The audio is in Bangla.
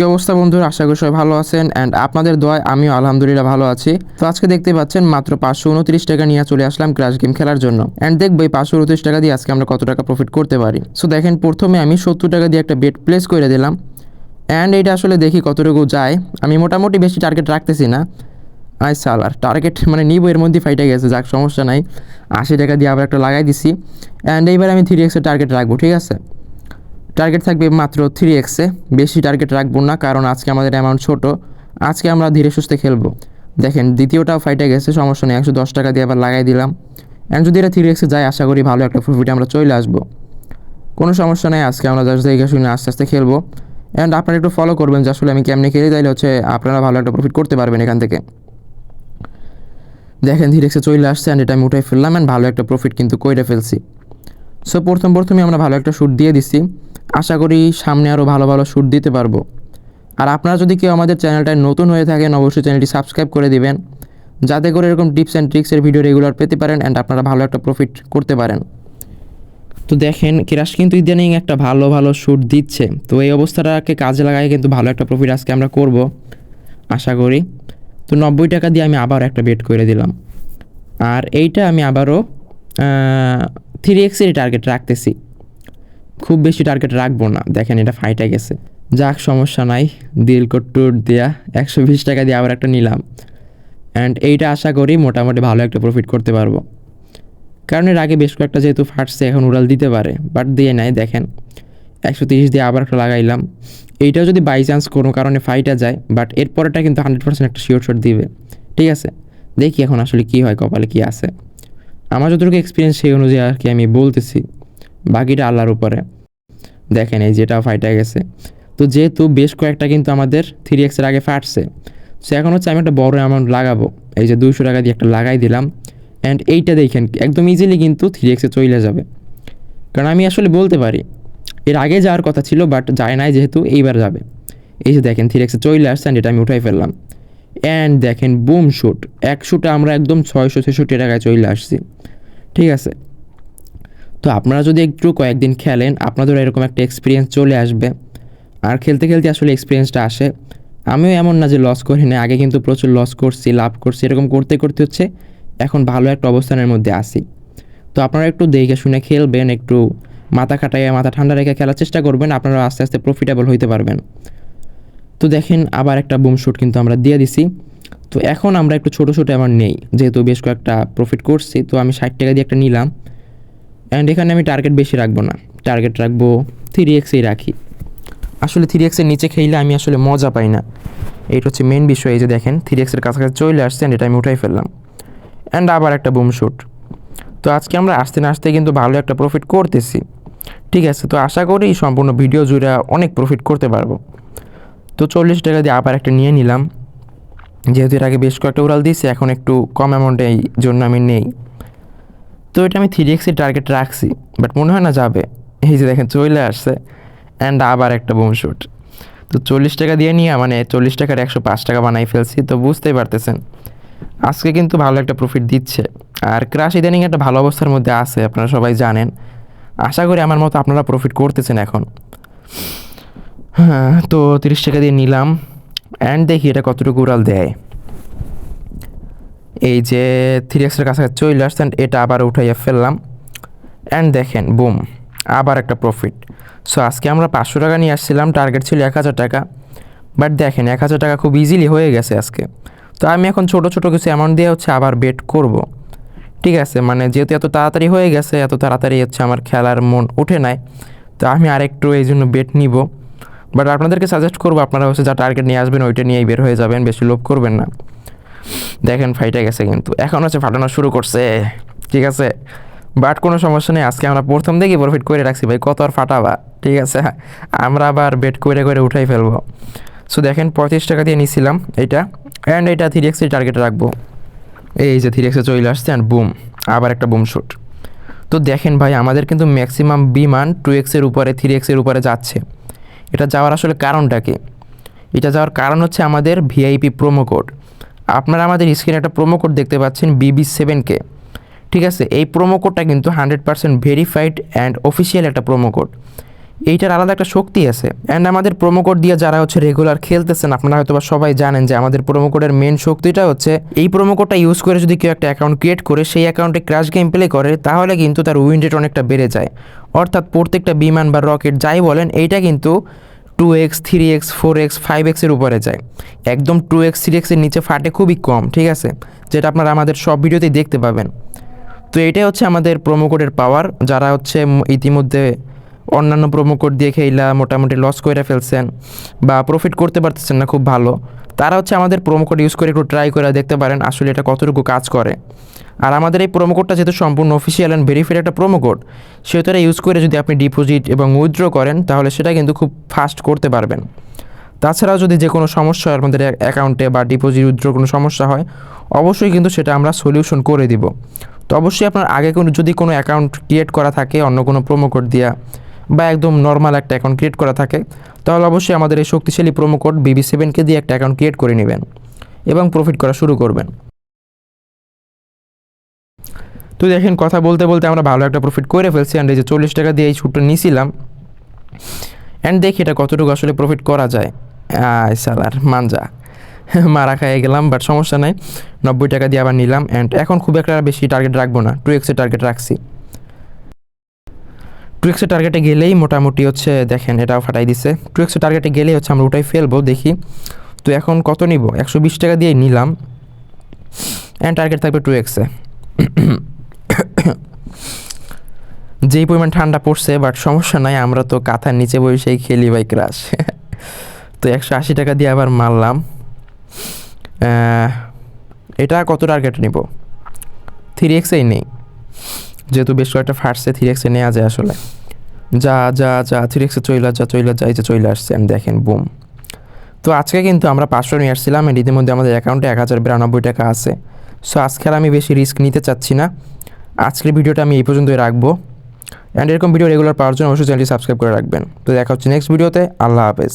কী অবস্থা বন্ধুরা, আশা করি সবাই ভালো আছেন অ্যান্ড আপনাদের দোয়ায় আমিও আলহামদুলিল্লাহ ভালো আছি। তো আজকে দেখতে পাচ্ছেন মাত্র 529 টাকা নিয়ে চলে আসলাম ক্র্যাশ গেম খেলার জন্য অ্যান্ড দেখবো এই 529 টাকা দিয়ে আজকে আমরা কত টাকা প্রফিট করতে পারি। সো দেখেন, প্রথমে আমি 70 টাকা দিয়ে একটা বেট প্লেস করে দিলাম অ্যান্ড এটা আসলে দেখি কতটুকু যায়। আমি মোটামুটি বেশি টার্গেট রাখতেছি না। সালার টার্গেট মানে নিব, এর মধ্যে ফাইটে গেছে, যাক সমস্যা নাই। 80 টাকা দিয়ে আবার একটা লাগাই দিছি অ্যান্ড এইবার আমি 3x এর টার্গেট রাখবো। ঠিক আছে, টার্গেট থাকবে মাত্র 3x-এ, বেশি টার্গেট রাখবো না, কারণ আজকে আমাদের অ্যামাউন্ট ছোট। আজকে আমরা ধীরে সুস্থে খেলবো। দেখেন দ্বিতীয়টাও ফাইটে গেছে, সমস্যা নেই, 110 টাকা দিয়ে আবার লাগাই দিলাম অ্যান্ড যদি এটা 3x-এ যায় আশা করি ভালো একটা প্রফিটে আমরা চলে আসবো। কোনো সমস্যা নেই, আজকে আমরা জাস্ট দেখে শুনে আস্তে আস্তে খেলবো অ্যান্ড আপনারা একটু ফলো করবেন যে আসলে আমি কেমনে খেলি, তাইলে হচ্ছে আপনারা ভালো একটা প্রফিট করতে পারবেন এখান থেকে। দেখেন 3x-এ চলে আসছে অ্যান্ড এটা আমি উঠাই ফেললাম অ্যান্ড ভালো একটা প্রফিট কিন্তু কইরে ফেলছি। সো প্রথমে আমরা ভালো একটা শ্যুট দিয়ে দিছি, আশা করি সামনে আরও ভালো ভালো শ্যুট দিতে পারবো। আর আপনারা যদি কেউ আমাদের চ্যানেলটায় নতুন হয়ে থাকেন অবশ্যই চ্যানেলটি সাবস্ক্রাইব করে দিবেন, যাতে করে এরকম টিপস অ্যান্ড ট্রিক্সের ভিডিও রেগুলার পেতে পারেন অ্যান্ড আপনারা ভালো একটা প্রফিট করতে পারেন। তো দেখেন ক্র্যাশ কিন্তু ইদানিং একটা ভালো ভালো শ্যুট দিচ্ছে, তো এই অবস্থাটাকে কাজে লাগাই কিন্তু ভালো একটা প্রফিট আজকে আমরা করব আশা করি। তো 90 টাকা দিয়ে আমি আবার একটা বেট করে দিলাম আর এইটা আমি আবারও 3x-এর টার্গেট রাখতেছি, খুব বেশি টার্গেট রাখবো না। দেখেন এটা ফাইটে গেছে, যাক সমস্যা নাই, দিল টুর দেয়া 120 টাকা দিয়ে আবার একটা নিলাম অ্যান্ড এইটা আশা করি মোটামুটি ভালো একটা প্রফিট করতে পারবো, কারণ এর আগে বেশ কয়েকটা যেহেতু ফাটছে এখন উড়াল দিতে পারে, বাট দিয়ে নাই। দেখেন 130 দিয়ে আবার একটা লাগাইলাম, এইটাও যদি বাই চান্স কোনো কারণে ফাইটা যায়, বাট এরপরেটা কিন্তু 100% একটা শিওর শট দিবে। ঠিক আছে, দেখি এখন আসলে কী হয়, কপালে কী আছে। আমার যতটুকু এক্সপিরিয়েন্স সেই অনুযায়ী আর কি আমি বলতেছি, বাকিটা আল্লাহর উপরে। দেখেন এই যেটা ফাইটা গেছে, তো যেহেতু বেশ কয়েকটা কিন্তু আমাদের 3x-এর আগে ফাটছে, সো এখন হচ্ছে আমি একটা বড় অ্যামাউন্ট লাগাবো। এই যে 200 টাকা দিয়ে একটা লাগাই দিলাম অ্যান্ড এইটা দেখেন একদম ইজিলি কিন্তু 3x-এ চলে যাবে, কারণ আমি আসলে বলতে পারি এর আগে যাওয়ার কথা ছিল বাট যায় নাই, যেহেতু এইবার যাবে। এই যে দেখেন 3x-এ চলে আসছে অ্যান্ড এটা আমি উঠাই ফেললাম অ্যান্ড দেখেন বুম শ্যুট, এক শ্যুটে আমরা একদম 666 টাকায় চলে আসছি। ঠিক আছে, তো আপনারা যদি একটু কয়েকদিন খেলেন আপনাদের এরকম একটা এক্সপিরিয়েন্স চলে আসবে, আর খেলতে খেলতে আসলে এক্সপিরিয়েন্সটা আসে। আমিও এমন না যে লস করি না, আগে কিন্তু প্রচুর লস করছি, লাভ করছি, এরকম করতে করতে হচ্ছে এখন ভালো একটা অবস্থানের মধ্যে আসি। তো আপনারা একটু দেখে শুনে খেলবেন, একটু মাথা খাটাইয়া মাথা ঠান্ডা রেখে খেলার চেষ্টা করবেন, আপনারা আস্তে আস্তে প্রফিটেবল হইতে পারবেন। তো দেখেন আবার একটা বুম শ্যুট কিন্তু আমরা দিয়ে দিছি। তো এখন আমরা একটু ছোটো ছোটো অ্যামাউন্ট নেই, যেহেতু বেশ কয়েকটা প্রফিট করছি, তো আমি 60 টাকা দিয়ে একটা নিলাম অ্যান্ড এখানে আমি টার্গেট বেশি রাখবো না, টার্গেট রাখবো 3x-এই রাখি। আসলে 3x-এর নিচে খেলে আমি আসলে মজা পাই না, এইটা হচ্ছে মেন বিষয়। এই যে দেখেন 3x-এর কাছাকাছি চলে আসছে অ্যান্ড এটা আমি উঠাই ফেললাম অ্যান্ড আবার একটা বুম শ্যুট। তো আজকে আমরা আসতে না আসতে কিন্তু ভালো একটা প্রফিট করতেছি। ঠিক আছে, তো আশা করি সম্পূর্ণ ভিডিও জুড়ে অনেক প্রফিট করতে পারবো। তো 40 টাকা দিয়ে আবার একটা নিয়ে নিলাম, যেহেতু এর আগে বেশ কয়েকটা উড়াল দিয়েছি, এখন একটু কম অ্যামাউন্টে এই জন্য আমি নেই। তো এটা আমি 3x-এর টার্গেট রাখছি, বাট মনে হয় না যাবে। এই যে দেখেন চলে আসছে অ্যান্ড আবার একটা বুম শ্যুট। তো 40 টাকা দিয়ে নিয়ে মানে 40 টাকার 105 টাকা বানাই ফেলছি। তো বুঝতেই পারতেছেন আজকে কিন্তু ভালো একটা প্রফিট দিচ্ছে, আর ক্র্যাশ ইদানিং একটা ভালো অবস্থার মধ্যে আছে, আপনারা সবাই জানেন। আশা করি আমার মতো আপনারা প্রফিট করতেছেন এখন। হ্যাঁ, তো 30 টাকা দিয়ে নিলাম অ্যান্ড দেখি এটা কতটুকু উড়াল দেয়। এই যে 3x-এর কাছাকাছি চলে আসছে অ্যান্ড এটা আবার উঠাইয়া ফেললাম অ্যান্ড দেখেন বুম, আবার একটা প্রফিট। সো আজকে আমরা 500 টাকা নিয়ে আসছিলাম, টার্গেট ছিল 1000 টাকা, বাট দেখেন 1000 টাকা খুব ইজিলি হয়ে গেছে আজকে। তো আমি এখন ছোটো ছোটো কিছু অ্যামাউন্ট দিয়ে হচ্ছে আবার বেট করব। ঠিক আছে, মানে যেহেতু এত তাড়াতাড়ি হয়ে গেছে, এত তাড়াতাড়ি হচ্ছে আমার খেলার মন উঠে নাই, তো আমি আরেকটু এই জন্য বেট নিব। বাট আপনাদেরকে সাজেস্ট করবো আপনারা হচ্ছে যা টার্গেট নিয়ে আসবেন ওইটা নিয়েই বের হয়ে যাবেন, বেশি লোভ করবেন না। দেখেন ফাইটে গেছে কিন্তু এখন হচ্ছে ফাটানো শুরু করছে। ঠিক আছে, বাট কোনো সমস্যা নেই, আজকে আমরা প্রথম দিকে প্রফিট করে রাখছি ভাই, কত আর ফাটাবা। ঠিক আছে, আমরা আবার বেট করে করে উঠাই ফেলবো। সো দেখেন 35 টাকা দিয়ে নিছিলাম এইটা অ্যান্ড এটা 3x-এর টার্গেটে রাখবো। এই যে 3x-এ চলে আসছে অ্যান্ড বুম, আবার একটা বুম শ্যুট। তো দেখেন ভাই আমাদের কিন্তু ম্যাক্সিমাম বিমান 2x-এর উপরে 3x-এর উপরে যাচ্ছে। এটা যাওয়ার আসলে কারণটা কি? এটা যাওয়ার কারণ হচ্ছে আমাদের ভিআইপি প্রোমো কোড। আপনারা আমাদের স্ক্রিনে একটা প্রোমো কোড দেখতে পাচ্ছেন BB7K। ঠিক আছে, এই প্রোমো কোডটা কিন্তু 100% ভেরিফাইড অ্যান্ড অফিসিয়াল একটা প্রোমো কোড। এইটার আলাদা একটা শক্তি আছে। অ্যান্ড আমাদের প্রোমো কোড দিয়ে যারা হচ্ছে রেগুলার খেলতেছেন, আপনারা হয়তো বা সবাই জানেন যে আমাদের প্রোমো কোডের মেন শক্তিটা হচ্ছে এই প্রোমো কোডটা ইউজ করে যদি কেউ একটা অ্যাকাউন্ট ক্রিয়েট করে সেই অ্যাকাউন্টে ক্র্যাশ গেম প্লে করে, তাহলে কিন্তু তার উইন রেট অনেকটা বেড়ে যায়। অর্থাৎ প্রত্যেকটা বিমান বা রকেট যাই বলেন, এইটা কিন্তু 2x 3x 4x 5xের উপরে যায়। একদম 2x 3xের নিচে ফাটে খুবই কম, ঠিক আছে, যেটা আপনারা আমাদের সব ভিডিওতেই দেখতে পাবেন। তো এইটাই হচ্ছে আমাদের প্রোমো কোডের পাওয়ার। যারা হচ্ছে ইতিমধ্যে অন্যান্য প্রোমো কোড দিয়ে খেলা মোটামুটি লস করে ফেলছেন বা প্রফিট করতে পারতেছেন না খুব ভালো, তারা হচ্ছে আমাদের প্রোমো কোড ইউজ করে একটু ট্রাই করে দেখতে পারেন আসলে এটা কতটুকু কাজ করে। আর আমাদের এই প্রোমো কোডটা যেহেতু সম্পূর্ণ অফিসিয়াল অ্যান্ড ভেরিফাইড একটা প্রোমো কোড, সেহেতু এটা ইউজ করে যদি আপনি ডিপোজিট এবং উইথড্র করেন তাহলে সেটা কিন্তু খুব ফাস্ট করতে পারবেন। তাছাড়াও যদি যে কোনো সমস্যা হয় আমাদের অ্যাকাউন্টে বা ডিপোজিট উইথড্র কোনো সমস্যা হয়, অবশ্যই কিন্তু সেটা আমরা সলিউশন করে দিব। তো অবশ্যই আপনার আগে যদি কোনো অ্যাকাউন্ট ক্রিয়েট করা থাকে অন্য কোনো প্রোমো কোড দিয়া বা একদম নর্মাল একটা অ্যাকাউন্ট ক্রিয়েট করা থাকে, তাহলে অবশ্যই আমাদের এই শক্তিশালী প্রোমো কোড BB7কে দিয়ে একটা অ্যাকাউন্ট ক্রিয়েট করে নেবেন এবং প্রফিট করা শুরু করবেন। তো দেখেন, কথা বলতে বলতে আমরা ভালো একটা প্রফিট করে ফেলছি। অ্যান্ড এই যে 40 টাকা দিয়ে এই শ্যুটটা নিয়েছিলাম, অ্যান্ড দেখি এটা কতটুকু আসলে প্রফিট করা যায়। সালার মানজা মারা খাইয়ে গেলাম, বাট সমস্যা নাই, 90 টাকা দিয়ে আবার নিলাম। অ্যান্ড এখন খুব একটা বেশি টার্গেট রাখবো না, 2xের টার্গেট রাখছি। 2xের টার্গেটে গেলেই মোটামুটি হচ্ছে দেখেন এটাও ফাটাই দিছে। 2xের টার্গেটে গেলেই হচ্ছে আমরা ওটাই ফেলবো, দেখি। তো এখন কত নিব, 120 টাকা দিয়ে নিলাম, অ্যান্ড টার্গেট থাকবে 2xে। যেই পরিমাণ ঠান্ডা পড়ছে, বাট সমস্যা নাই, আমরা তো কাঁথার নিচে বসেই খেলি ভাই ক্রাশ। তো 180 টাকা দিয়ে আবার মারলাম। এটা কত টার্গেট নিব, 3xেই নেই, যেহেতু বেশ কয়েকটা ফাটছে 3xে নেওয়া যায় আসলে। যা যা যা 3xে চইলা যা এই যে চলে আসছে, আমি দেখেন বুম। তো আজকে কিন্তু আমরা 500 নিয়ে আসছিলাম, এর ইতিমধ্যে আমাদের অ্যাকাউন্টে 1092 টাকা আছে। সো আজকে আর আমি বেশি রিস্ক নিতে চাচ্ছি না, আজকের ভিডিওটা আমি এই পর্যন্তই রাখবো। অ্যান্ড এরকম ভিডিও রেগুলার পাওয়ার জন্য অবশ্যই চ্যানেলটি সাবস্ক্রাইব করে রাখবেন। তো দেখা হচ্ছে নেক্সট ভিডিওতে। আল্লাহ হাফেজ।